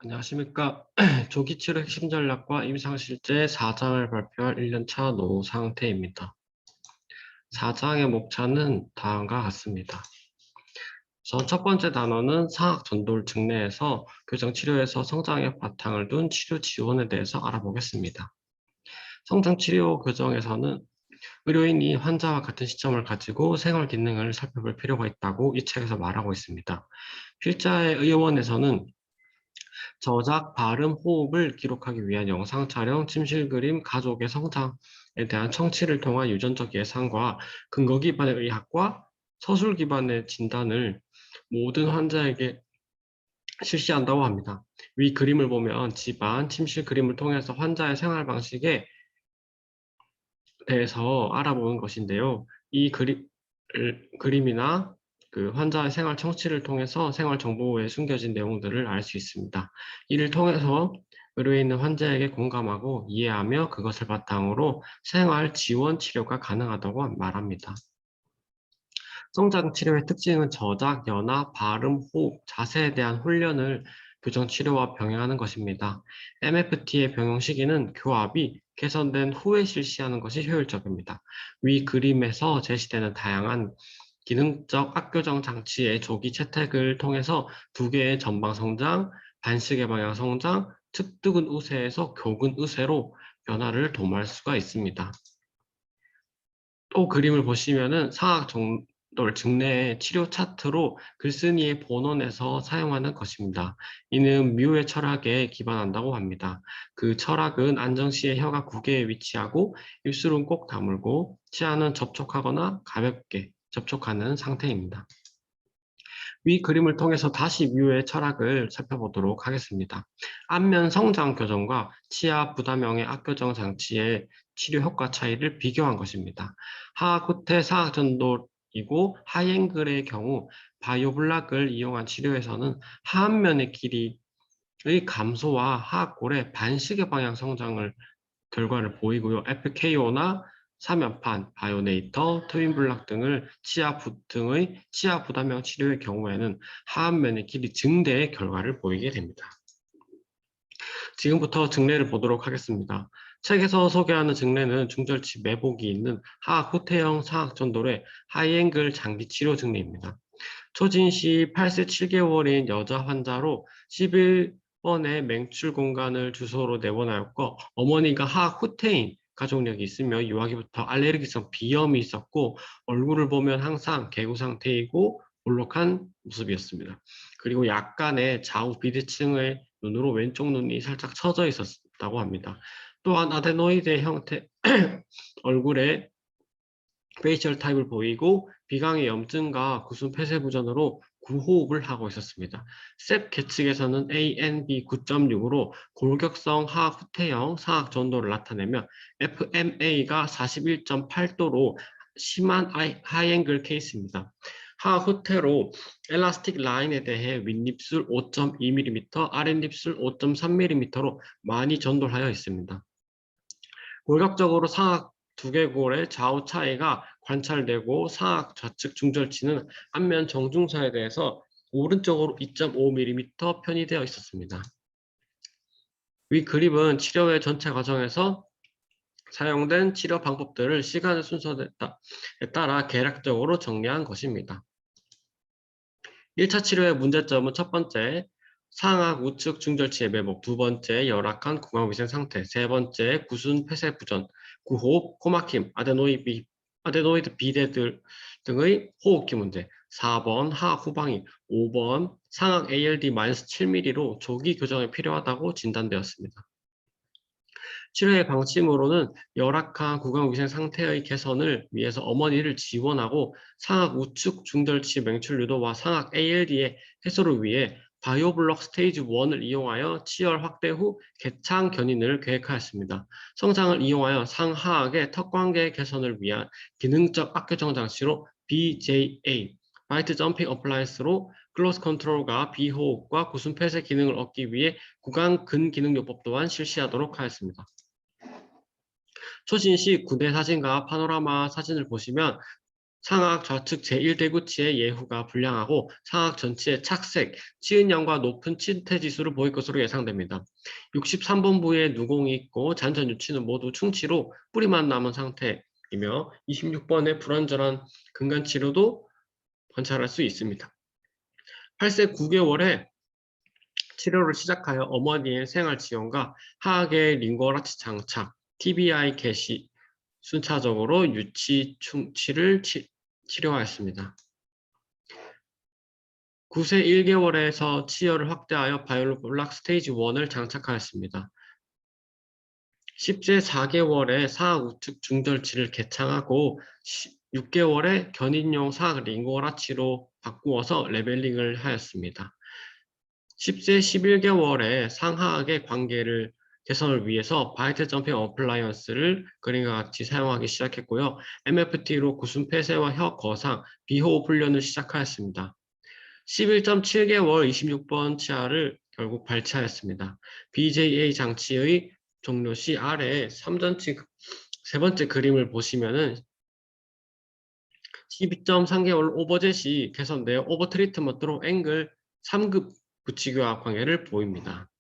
안녕하십니까. 조기치료 핵심 전략과 임상실제 4장을 발표할 1년차 노상태입니다. 4장의 목차는 다음과 같습니다. 우선 첫 번째 단원은 상악 전도를 증례해서 교정치료에서 성장의 바탕을 둔 치료 지원에 대해서 알아보겠습니다. 성장치료 교정에서는 의료인이 환자와 같은 시점을 가지고 생활 기능을 살펴볼 필요가 있다고 이 책에서 말하고 있습니다. 필자의 의원에서는 저작, 발음, 호흡을 기록하기 위한 영상 촬영, 침실 그림, 가족의 성장에 대한 청취를 통한 유전적 예상과 근거 기반의 의학과 서술 기반의 진단을 모든 환자에게 실시한다고 합니다. 위 그림을 보면 집안, 침실 그림을 통해서 환자의 생활 방식에 대해서 알아보는 것인데요. 이 그림이나 그 환자의 생활 청취를 통해서 생활 정보에 숨겨진 내용들을 알 수 있습니다. 이를 통해서 의료에 있는 환자에게 공감하고 이해하며 그것을 바탕으로 생활 지원 치료가 가능하다고 말합니다. 성장 치료의 특징은 저작, 연화, 발음, 호흡, 자세에 대한 훈련을 교정 치료와 병행하는 것입니다. MFT의 병용 시기는 교합이 개선된 후에 실시하는 것이 효율적입니다. 위 그림에서 제시되는 다양한 기능적 악교정 장치의 조기 채택을 통해서 두 개의 전방 성장, 반시계 방향 성장, 측득은 우세에서 교근 우세로 변화를 도모할 수가 있습니다. 또 그림을 보시면은 상악 정도를 증례의 치료 차트로 글쓴이의 본원에서 사용하는 것입니다. 이는 뮤의 철학에 기반한다고 합니다. 그 철학은 안정 시에 혀가 구개에 위치하고 입술은 꼭 다물고 치아는 접촉하거나 가볍게 접촉하는 상태입니다. 위 그림을 통해서 다시 뮤의 철학을 살펴보도록 하겠습니다. 안면 성장 교정과 치아 부담형의 악교정 장치의 치료 효과 차이를 비교한 것입니다. 하악 후퇴 사악 전도이고 하이앵글의 경우 바이오블락을 이용한 치료에서는 하안면의 길이의 감소와 하악골의 반시계 방향 성장을 결과를 보이고요. FKO나 사면판, 바이오네이터, 트윈블락 등을 등의 치아 부담형 치료의 경우에는 하안면의 길이 증대의 결과를 보이게 됩니다. 지금부터 증례를 보도록 하겠습니다. 책에서 소개하는 증례는 중절치 매복이 있는 하악 후퇴형 사악 전도의 하이앵글 장기 치료 증례입니다. 초진시 8세 7개월인 여자 환자로 11번의 맹출 공간을 주소로 내보내었고 어머니가 하악 후퇴인 가족력이 있으며 유아기부터 알레르기성 비염이 있었고 얼굴을 보면 항상 개구 상태이고 볼록한 모습이었습니다. 그리고 약간의 좌우 비대칭의 눈으로 왼쪽 눈이 살짝 처져 있었다고 합니다. 또한 아데노이드 형태 얼굴에 페이셜 타입을 보이고 비강의 염증과 구순 폐쇄 부전으로 구호흡을 하고 있었습니다. 셉 계측에서는 ANB 9.6으로 골격성 하악 후퇴형 사악 전도를 나타내며 FMA가 41.8도로 심한 하이앵글 케이스입니다. 하악 후퇴로 엘라스틱 라인에 대해 윗입술 5.2mm, 아랫입술 5.3mm로 많이 전도하여 있습니다. 골격적으로 상악 두개골의 좌우 차이가 관찰되고 상악 좌측 중절치는 안면 정중사에 대해서 오른쪽으로 2.5mm 편의되어 있었습니다. 위 그림은 치료의 전체 과정에서 사용된 치료 방법들을 시간의 순서에 따라 계략적으로 정리한 것입니다. 1차 치료의 문제점은 첫 번째, 상악 우측 중절치의 매복, 두 번째, 열악한 구강위생 상태, 세 번째, 구순 폐쇄 부전, 구호흡, 코막힘, 아데노이드 비대 등의 호흡기 문제, 4번 하악 후방이, 5번 상악 ALD-7mm로 조기 교정이 필요하다고 진단되었습니다. 치료의 방침으로는 열악한 구강위생 상태의 개선을 위해서 어머니를 지원하고 상악 우측 중절치 맹출 유도와 상악 ALD의 해소를 위해 바이오블록 스테이지 1을 이용하여 치열 확대 후 개창 견인을 계획하였습니다. 성장을 이용하여 상하악의 턱관계 개선을 위한 기능적 악교정 장치로 BJA, 바이트 점핑 어플라이언스로 클로스 컨트롤과 비호흡과 구순 폐쇄 기능을 얻기 위해 구강 근기능요법 또한 실시하도록 하였습니다. 초진시 군대 사진과 파노라마 사진을 보시면 상악 좌측 제1대구치의 예후가 불량하고 상악 전치의 착색, 치은염과 높은 침태지수를 보일 것으로 예상됩니다. 63번 부에 누공이 있고 잔전 유치는 모두 충치로 뿌리만 남은 상태이며 26번의 불완전한 근간치료도 관찰할 수 있습니다. 8세 9개월에 치료를 시작하여 어머니의 생활 지원과 하악의 링거라치 장착, TBI 개시, 순차적으로 유치 충치를 치료하였습니다. 9세 1개월에서 치열을 확대하여 바이올블락 스테이지 1을 장착하였습니다. 10세 4개월에 사악 우측 중절치를 개창하고 6개월에 견인용 사악 링거라치로 바꾸어서 레벨링을 하였습니다. 10세 11개월에 상하악의 관계를 개선을 위해서 바이트 점핑 어플라이언스를 그림과 같이 사용하기 시작했고요. MFT로 구순 폐쇄와 혀 거상, 비호흡 훈련을 시작하였습니다. 11.7개월 26번 치아를 결국 발치하였습니다. BJA 장치의 종료 시 아래에 3전치 세 번째 그림을 보시면은 12.3개월 오버젯이 개선되어 오버 트리트먼트로 앵글 3급 구치교합 관계를 보입니다.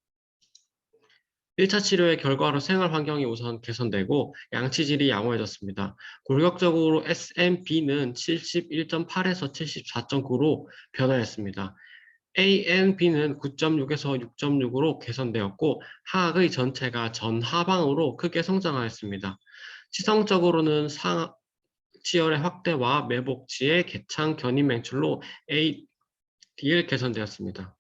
1차 치료의 결과로 생활 환경이 우선 개선되고 양치질이 양호해졌습니다. 골격적으로 SMB는 71.8에서 74.9로 변화했습니다. ANB는 9.6에서 6.6으로 개선되었고 하악의 전체가 전하방으로 크게 성장하였습니다. 치성적으로는 치열의 확대와 매복치의 개창 견인 맹출로 ADL 개선되었습니다.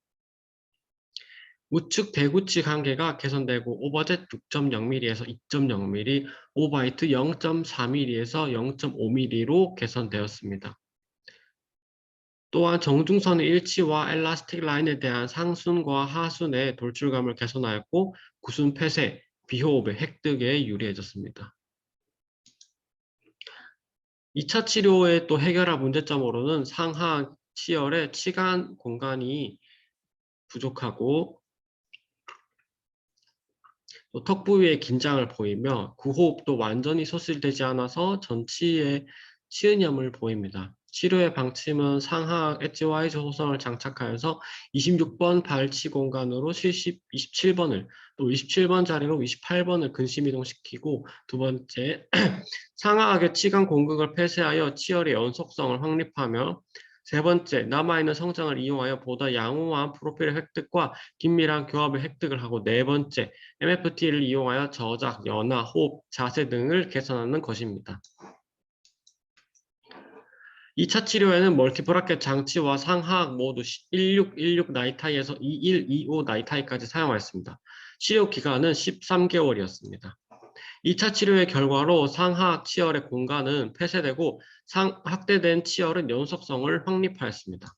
우측 대구치 관계가 개선되고 오버젯 6.0mm에서 2.0mm, 오바이트 0.4mm에서 0.5mm로 개선되었습니다. 또한 정중선의 일치와 엘라스틱 라인에 대한 상순과 하순의 돌출감을 개선하였고 구순 폐쇄, 비호흡의 획득에 유리해졌습니다. 2차 치료에 또 해결할 문제점으로는 상하 치열의 치간 공간이 부족하고 또 턱 부위에 긴장을 보이며 구호흡도 완전히 소실되지 않아서 전치에 치은염을 보입니다. 치료의 방침은 상하악 엣지와이즈 호선을 장착하여서 26번 발치 공간으로 27번을 또 27번 자리로 28번을 근심 이동시키고 두 번째 상하악의 치간 공극을 폐쇄하여 치열의 연속성을 확립하며 세 번째, 남아있는 성장을 이용하여 보다 양호한 프로필의 획득과 긴밀한 교합의 획득을 하고 네 번째, MFT를 이용하여 저작, 연화, 호흡, 자세 등을 개선하는 것입니다. 2차 치료에는 멀티브라켓 장치와 상하악 모두 1616 나이타이에서 2125 나이타이까지 사용하였습니다. 치료 기간은 13개월이었습니다. 2차 치료의 결과로 상하악 치열의 공간은 폐쇄되고 확대된 치열은 연속성을 확립하였습니다.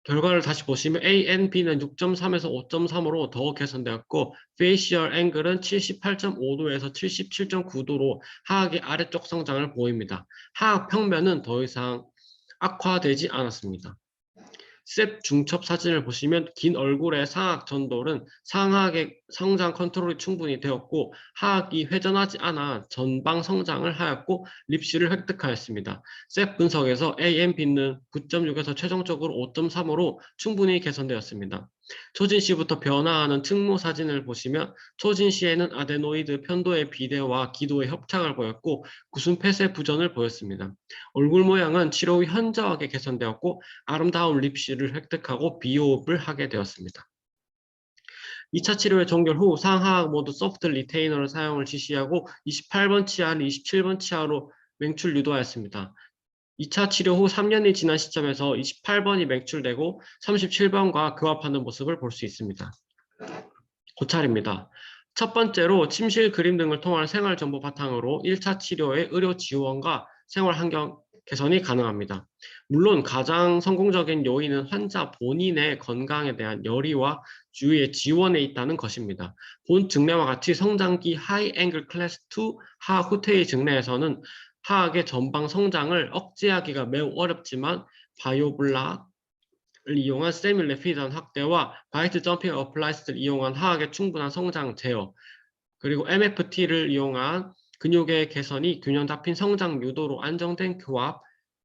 결과를 다시 보시면 ANB는 6.3에서 5.3으로 더 개선되었고 페이시얼 앵글은 78.5도에서 77.9도로 하악의 아래쪽 성장을 보입니다. 하악 평면은 더 이상 악화되지 않았습니다. 셉 중첩 사진을 보시면 긴 얼굴의 상악 전돌은 상악의 성장 컨트롤이 충분히 되었고 하악이 회전하지 않아 전방 성장을 하였고 립시를 획득하였습니다. 셉 분석에서 AMB는 9.6에서 최종적으로 5.3으로 충분히 개선되었습니다. 초진 시부터 변화하는 측모 사진을 보시면 초진 시에는 아데노이드 편도의 비대와 기도의 협착을 보였고 구순 폐쇄 부전을 보였습니다. 얼굴 모양은 치료 후 현저하게 개선되었고 아름다운 립시를 획득하고 비호흡을 하게 되었습니다. 2차 치료의 종결 후 상하악 모두 소프트 리테이너를 사용을 지시하고 28번 치아를 27번 치아로 맹출 유도하였습니다. 2차 치료 후 3년이 지난 시점에서 28번이 맹출되고 37번과 교합하는 모습을 볼 수 있습니다. 고찰입니다. 첫 번째로 침실 그림 등을 통한 생활 정보 바탕으로 1차 치료의 의료 지원과 생활 환경 개선이 가능합니다. 물론 가장 성공적인 요인은 환자 본인의 건강에 대한 열의와 주위의 지원에 있다는 것입니다. 본 증례와 같이 성장기 하이 앵글 클래스 2 하악 후퇴의 증례에서는 하악의 전방 성장을 억제하기가 매우 어렵지만 바이오블락을 이용한 세밀레피전 확대와 바이트 점핑 어플라이스를 이용한 하악의 충분한 성장 제어 그리고 MFT를 이용한 근육의 개선이 균형 잡힌 성장 유도로 안정된 교합,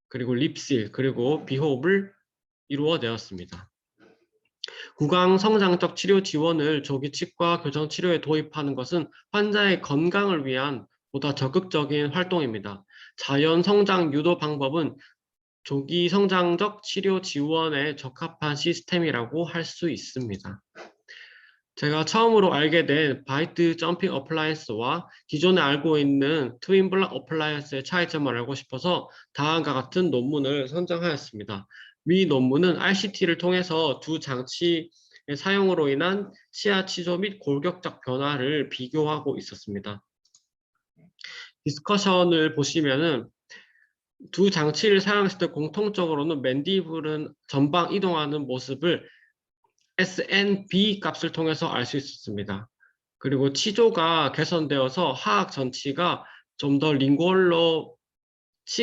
그리고 립실, 그리고 비호흡을 이루어내었습니다. 구강 성장적 치료 지원을 조기 치과 교정 치료에 도입하는 것은 환자의 건강을 위한 보다 적극적인 활동입니다. 자연 성장 유도 방법은 조기 성장적 치료 지원에 적합한 시스템이라고 할 수 있습니다. 제가 처음으로 알게 된 바이트 점핑 어플라이언스와 기존에 알고 있는 트윈 블락 어플라이언스의 차이점을 알고 싶어서 다음과 같은 논문을 선정하였습니다. 위 논문은 RCT를 통해서 두 장치의 사용으로 인한 치아 치조 및 골격적 변화를 비교하고 있었습니다. 디스커션을 보시면은 두 장치를 사용했을 때 공통적으로는 맨디블은 전방 이동하는 모습을 SNB 값을 통해서 알 수 있었습니다. 그리고 치조가 개선되어서 하악 전치가 좀 더 링구얼로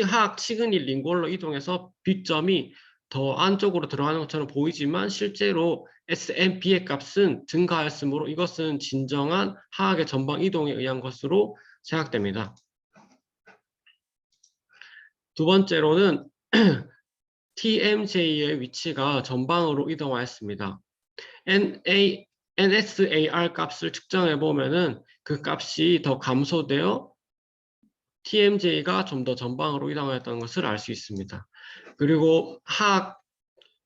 하악 치근이 링구얼로 이동해서 B점이 더 안쪽으로 들어가는 것처럼 보이지만 실제로 SNB의 값은 증가하였으므로 이것은 진정한 하악의 전방 이동에 의한 것으로 생각됩니다. 두 번째로는 TMJ의 위치가 전방으로 이동하였습니다. NSAR 값을 측정해 보면은 그 값이 더 감소되어 TMJ가 좀 더 전방으로 이동하였다는 것을 알 수 있습니다. 그리고 하악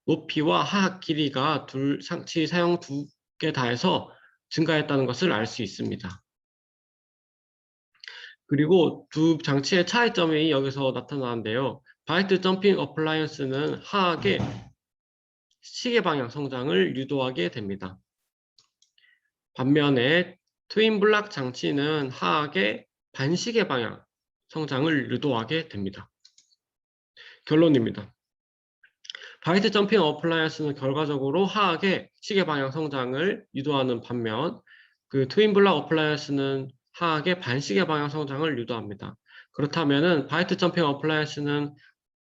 높이와 하악 길이가 둘 상치 사용 두 개 다해서 증가했다는 것을 알 수 있습니다. 그리고 두 장치의 차이점이 여기서 나타나는데요. 바이트 점핑 어플라이언스는 하악의 시계 방향 성장을 유도하게 됩니다. 반면에 트윈 블락 장치는 하악의 반시계 방향 성장을 유도하게 됩니다. 결론입니다. 바이트 점핑 어플라이언스는 결과적으로 하악의 시계 방향 성장을 유도하는 반면 그 트윈 블락 어플라이언스는 하악의 반시계 방향 성장을 유도합니다. 그렇다면은 바이트 점핑 어플라이언스는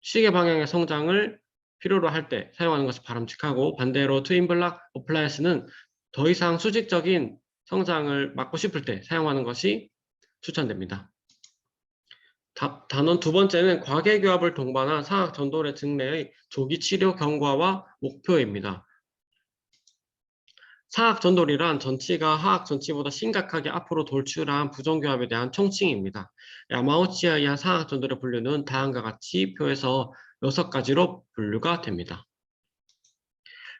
시계 방향의 성장을 필요로 할 때 사용하는 것이 바람직하고 반대로 트윈 블락 어플라이언스는 더 이상 수직적인 성장을 막고 싶을 때 사용하는 것이 추천됩니다. 단원 두 번째는 과계교합을 동반한 상악 전돌의 증례의 조기 치료 경과와 목표입니다. 상악 전돌이란 전치가 하악 전치보다 심각하게 앞으로 돌출한 부정교합에 대한 총칭입니다. 야마우치에 의한 상악 전돌의 분류는 다음과 같이 표에서 6가지로 분류가 됩니다.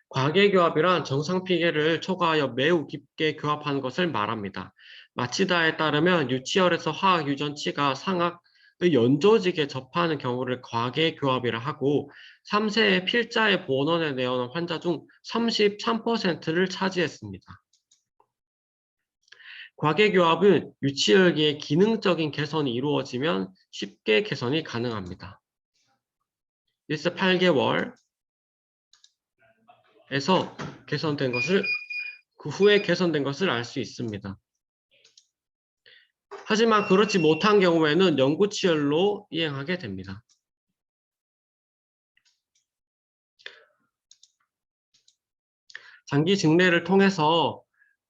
과계교합이란 정상 피계를 초과하여 매우 깊게 교합하는 것을 말합니다. 마치다에 따르면 유치열에서 화학 유전치가 상악의 연조직에 접하는 경우를 과계교합이라 하고 3세의 필자의 본원에 내어놓은 환자 중 33%를 차지했습니다. 과계교합은 유치열기의 기능적인 개선이 이루어지면 쉽게 개선이 가능합니다. 1세 8개월 에서 개선된 것을 그 후에 개선된 것을 알 수 있습니다. 하지만 그렇지 못한 경우에는 영구치열로 이행하게 됩니다. 장기 증례를 통해서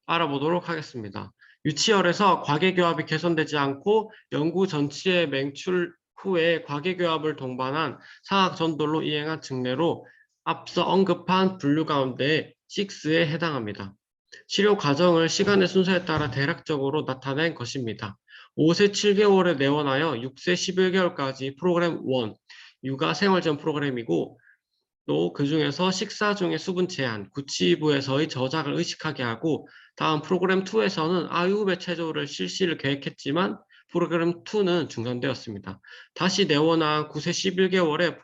알아보도록 하겠습니다. 유치열에서 과계교합이 개선되지 않고 영구 전치의 맹출 후에 과계교합을 동반한 상악 전돌로 이행한 증례로 앞서 언급한 분류 가운데 6에 해당합니다. 치료 과정을 시간의 순서에 따라 대략적으로 나타낸 것입니다. 5세 7개월에 내원하여 6세 11개월까지 프로그램 1, 육아 생활지원 프로그램이고 또 그 중에서 식사 중에 수분 제한, 구치부에서의 저작을 의식하게 하고 다음 프로그램 2에서는 아유배 체조를 실시를 계획했지만 프로그램 2는 중단되었습니다. 다시 내원한 9세 11개월에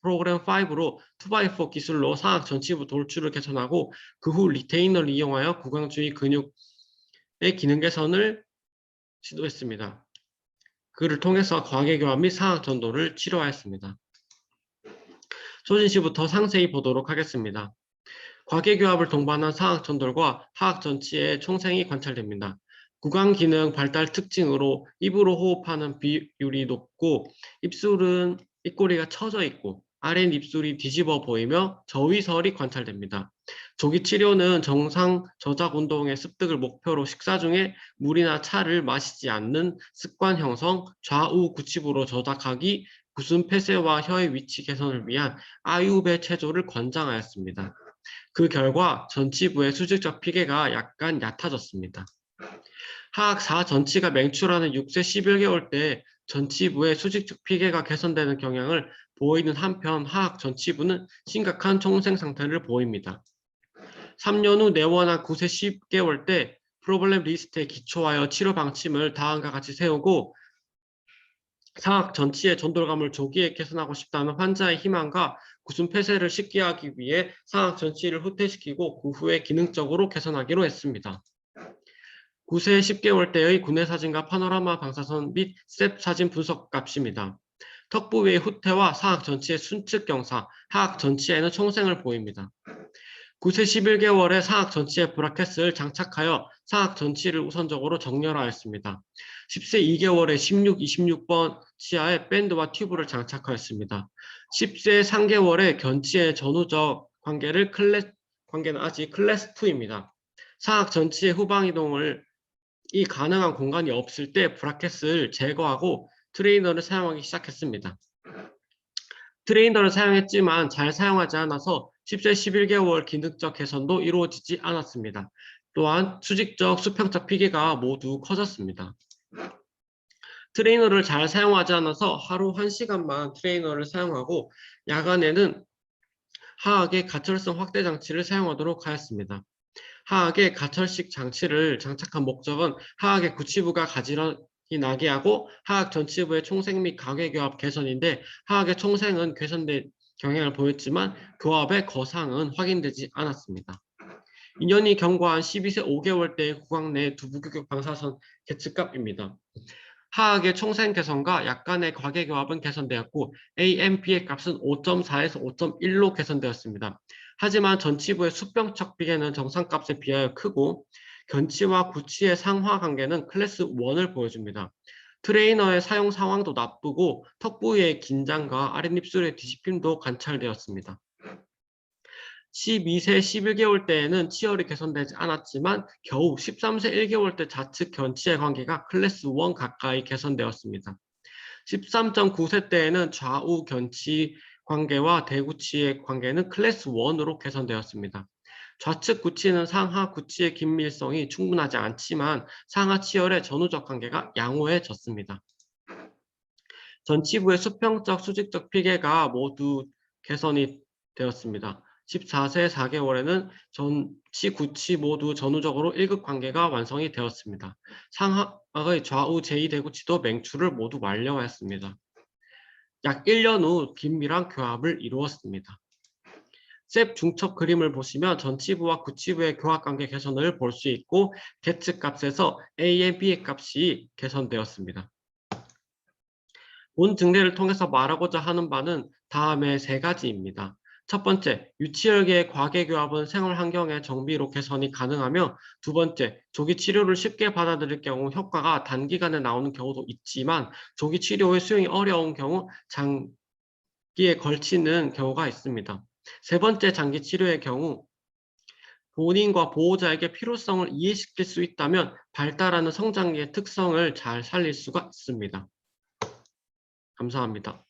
프로그램 5로 2x4 기술로 상악 전치부 돌출을 개선하고 그 후 리테이너를 이용하여 구강주의 근육의 기능 개선을 시도했습니다. 그를 통해서 과계교합 및 상악 전도를 치료하였습니다. 초진시부터 상세히 보도록 하겠습니다. 과계교합을 동반한 상악 전돌과 하악 전치의 총생이 관찰됩니다. 구강 기능 발달 특징으로 입으로 호흡하는 비율이 높고 입술은 입꼬리가 처져 있고 아랫입술이 뒤집어 보이며 저위설이 관찰됩니다. 조기 치료는 정상 저작 운동의 습득을 목표로 식사 중에 물이나 차를 마시지 않는 습관 형성, 좌우 구칩으로 저작하기, 구순 폐쇄와 혀의 위치 개선을 위한 아유배 체조를 권장하였습니다. 그 결과 전치부의 수직적 피계가 약간 얕아졌습니다. 하악 4 전치가 맹출하는 6세 11개월 때 전치부의 수직적 피계가 개선되는 경향을 보이는 한편 하악 전치부는 심각한 총생 상태를 보입니다. 3년 후 내원한 9세 10개월 때 프로블렘 리스트에 기초하여 치료 방침을 다음과 같이 세우고 사악 전치의 전돌감을 조기에 개선하고 싶다는 환자의 희망과 구순 폐쇄를 쉽게 하기 위해 사악 전치를 후퇴시키고 그 후에 기능적으로 개선하기로 했습니다. 9세 10개월 때의 구내 사진과 파노라마 방사선 및 셉 사진 분석 값입니다. 턱 부위의 후퇴와 사악 전치의 순측 경사, 하악 전치에는 총생을 보입니다. 9세 11개월에 사악 전치에 브라켓을 장착하여 사악 전치를 우선적으로 정렬하였습니다. 10세 2개월에 16, 26번 치아에 밴드와 튜브를 장착하였습니다. 10세 3개월에 견치의 전후적 관계는 아직 클래스 2입니다. 사악 전치의 후방 이동을 이 가능한 공간이 없을 때 브라켓을 제거하고 트레이너를 사용하기 시작했습니다. 트레이너를 사용했지만 잘 사용하지 않아서 10세 11개월 기능적 개선도 이루어지지 않았습니다. 또한 수직적, 수평적 피계가 모두 커졌습니다. 트레이너를 잘 사용하지 않아서 하루 1시간만 트레이너를 사용하고 야간에는 하악의 가철성 확대 장치를 사용하도록 하였습니다. 하악의 가철식 장치를 장착한 목적은 하악의 구치부가 가지런히 나게 하고 하악 전치부의 총생 및 가괴교합 개선인데 하악의 총생은 개선된 경향을 보였지만 교합의 거상은 확인되지 않았습니다. 2년이 경과한 12세 5개월 때의 구강 내 두부규격 방사선 계측값입니다. 하악의 총생 개선과 약간의 과계교합은 개선되었고 AMP의 값은 5.4에서 5.1로 개선되었습니다. 하지만 전치부의 수평적 비계는 정상값에 비하여 크고 견치와 구치의 상하 관계는 클래스 1을 보여줍니다. 트레이너의 사용 상황도 나쁘고 턱 부위의 긴장과 아랫입술의 뒤집힘도 관찰되었습니다. 12세 11개월 때에는 치열이 개선되지 않았지만 겨우 13세 1개월 때 좌측 견치의 관계가 클래스 1 가까이 개선되었습니다. 13.9세 때에는 좌우 견치 관계와 대구치의 관계는 클래스 1으로 개선되었습니다. 좌측 구치는 상하 구치의 긴밀성이 충분하지 않지만 상하 치열의 전후적 관계가 양호해졌습니다. 전치부의 수평적, 수직적 피계가 모두 개선이 되었습니다. 14세 4개월에는 전치, 구치 모두 전후적으로 1급 관계가 완성이 되었습니다. 상하의 좌우 제2대구치도 맹출을 모두 완료하였습니다. 약 1년 후 긴밀한 교합을 이루었습니다. 셉 중첩 그림을 보시면 전치부와 구치부의 교합관계 개선을 볼 수 있고 계측 값에서 A의 B의 값이 개선되었습니다. 본 증례를 통해서 말하고자 하는 바는 다음의 세 가지입니다. 첫 번째, 유치혈계의 과계교합은 생활환경의 정비로 개선이 가능하며 두 번째, 조기 치료를 쉽게 받아들일 경우 효과가 단기간에 나오는 경우도 있지만 조기 치료의 수용이 어려운 경우 장기에 걸치는 경우가 있습니다. 세 번째, 장기 치료의 경우 본인과 보호자에게 필요성을 이해시킬 수 있다면 발달하는 성장기의 특성을 잘 살릴 수가 있습니다. 감사합니다.